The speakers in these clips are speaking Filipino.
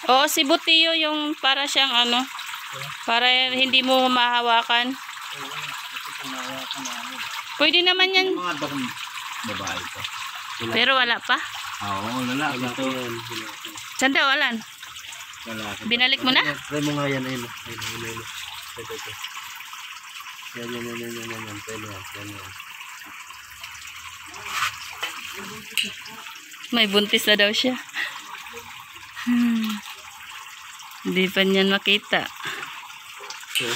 Oo, si Butiyo yung para siyang ano, para hindi mo mahawakan. Pwede naman yan. Babae pa. Pero wala pa. Oo, lalaki to. Saan daw, Alan? Binalik mo na? Try mo nga yan, ayun. Ayun. Ito. Yan. Pwede yan. May buntis na daw siya. Hindi pa niyan makita. Okay.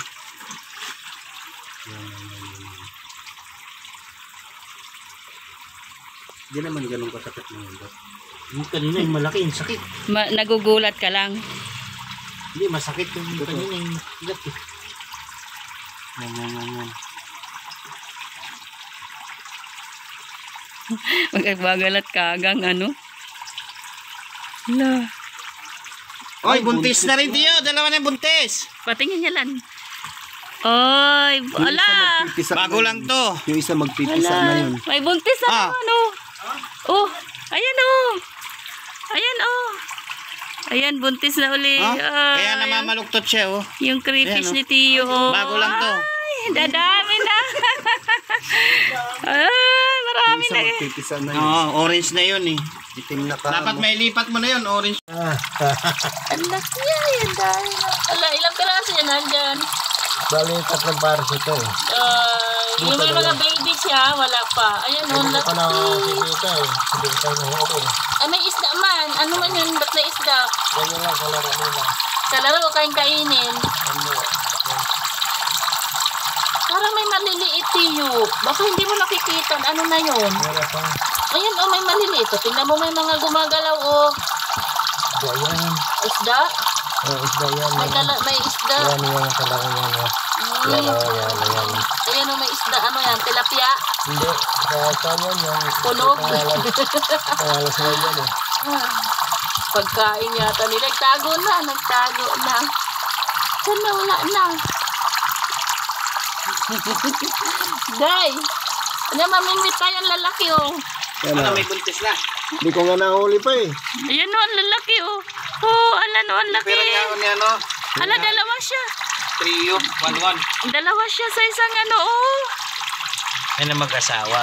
Hindi naman ganun kasakit ng ito. Yung kanina yung malaki, yung sakit. Nagugulat ka lang. Hindi, masakit yung kanina yung makigat eh. Yan. Magkabagalat ka hanggang ano. Hala. Oy, buntis na rin Tiyo. Dalawa na yung buntis. Patingin niya lang. Oy, ala. Bago lang to. Yung isa magpipisa na yun. May buntis na naman oh. Oh, ayan oh. Ayan, buntis na uli. Kaya namamaluktot siya oh. Yung crayfish Ayan, ni Tiyo oh. Bago lang to. Ay, dadami na. Ay, marami Yung isa na. magpipisa na yun. Oo, orange na yun eh. Itim na ka. Dapat may lipat mo na yun, orange. Ang laki yan, dahil na. Ala, ilang piraso yan nandyan? Bali, 3 pares ito eh. Yung may mga baby siya, wala pa. Ayan oh, Hindi pa na laki. nakikita eh. Hindi pa na nakikita eh. Ay, may isda man. Ano man yun? Ba't may isda? Ganyan lang, kalaro nila. Sa laro o kain-kainin? Ano? Parang may maliliit Tiyo. Baka hindi mo nakikita. Ano na yun? Wala pa. Ayan oh, may maliliit. Tingnan mo may mga gumagalaw oh. Isda yan. Isda? Isda yan. May isda. Yan yung kalaro yan. Yan. Ayan oh, may isda. Ano yan? Tilapia? Hindi. Saan yan yung... Punog? Pangalas na yan eh. Pagkain yata nila. Nagtago na. Saan na? Wala na. Day! Ano, mamingwit tayong lalaki oh. Yan Ano, ah. may buntis na. Hindi ko nga nahuli pa eh. Ayan oh, ang lalaki oh. Oh, alan oh, ang laki. Pero niya ni ano, Ala, dalawa siya. trio, 1-1. Dalawa siya sa isang ano oh. Yan ang mag-asawa.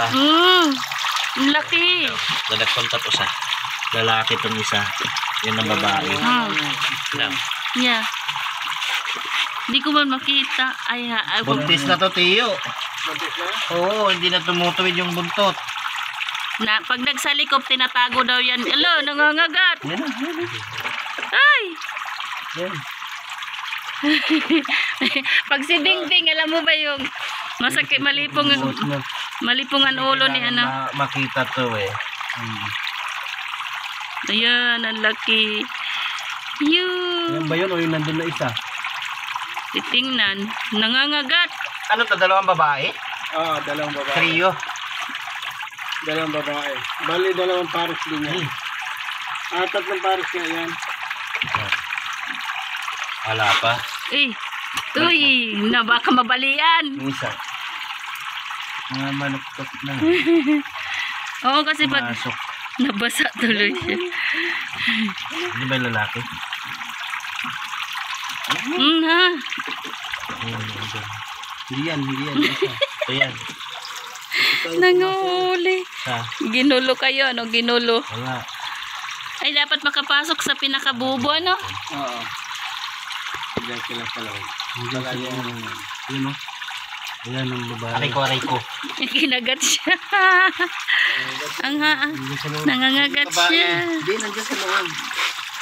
Ang laki. Nagpunta to sa lalaki itong isa. Yan ang babae. Lang. Yeah. Hindi ko man makita. Ay, Buntis na to, Tiyo. Oo, hindi na tumutuwid yung buntot. Na, pag nagsalikop, tinatago daw yan. Alo, nangangagat. Yan na. Ay! Yan. Pag si Dingding, alam mo ba yung masakit, malipong ang ulo ni ano? Makita to eh. Ayan, ang laki. Yan ba yun o yung nandun na isa? Titingnan. Nangangagat. Ano to, dalawang babae? Oo, dalawang babae. Trio. Dalawang babae. Bali, dalawang pares din yan. Tatlong pares nga yan. Wala pa. Eh, uy, na baka mabalian. Yung isa. Mga manuktot na. Oo, kasi pag Masok. nabasa tuloy siya. Hindi ba yung lalaki? Ha? Hindi yan. Isa. Ito yan. Nanguli. Sa. Ginulo kayo, ano? Ginulo. Wala. Ay, dapat makapasok sa pinakabubo, ano? Oo. Diyan sila pala. Yun o. Ayan ang babae. Aray ko. Kinagat siya. Nangangagat siya. Hindi, nandiyan sa loob.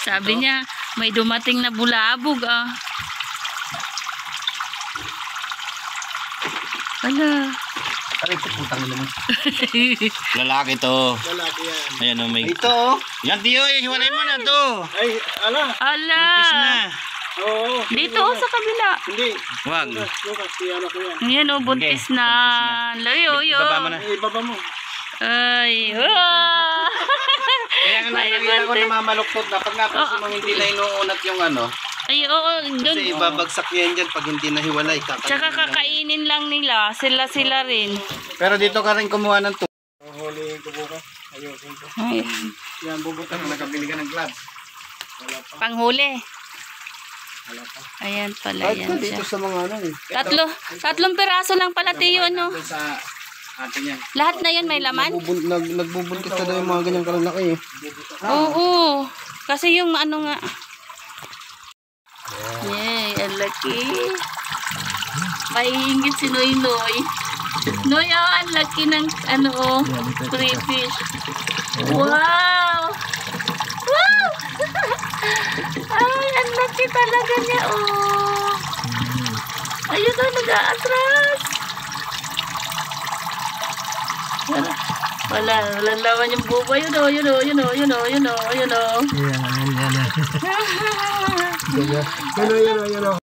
Sabi niya, may dumating na bulabog, ah. Ala. Aray ko, putang ina naman. Lalaki to. Lalaki yan. Ayan o, may... Ito oh. Yan, Tiyo, hiwalay mo na to. Ay, ala. Ala. Buntis na. Oo. Dito, sa kabila. Hindi. Wag. Lucas, ano ko yan. Ayan, oh, buntis Okay, na. Layo, yo. Ibaba mo na. Ay, ibaba mo. Ay, ah. Kaya nga May nakita ko buntis. na mamaluktot na. Pag napansin mo hindi na inuunat yung ano. Ay, oo, dun. Kasi ibabagsak yan dyan pag hindi nahiwalay. Tsaka kakainin lang nila. Sila rin. Pero dito ka rin kumuha ng Huliin ko bukas. Ayusin ko. Ay. Yan, bubutan mo. Nakabili ka ng club. Wala pa. Panghuli. Wala pa. Ayan pala Kahit yan na siya. dito sa mga ano eh. Tatlong piraso lang pala tiyo, no? Doon sa atin yan. Lahat na yun may laman? Nagbubuntis na daw yung mga ganyang kalalaki eh. Oo. Kasi yung ano nga. Yay, ang laki. Maiingit si Noy Noy. Noy, oh, ang laki ng ano, oh, crayfish. Wow! Wow! Ay, ang laki talaga niya, oh. Ayun, oh, nag-aatras. Wala laman yung buba. Yun, oh, yun, oh, yun, oh, yun, oh, yun, oh, yun, oh. Yan. Yan.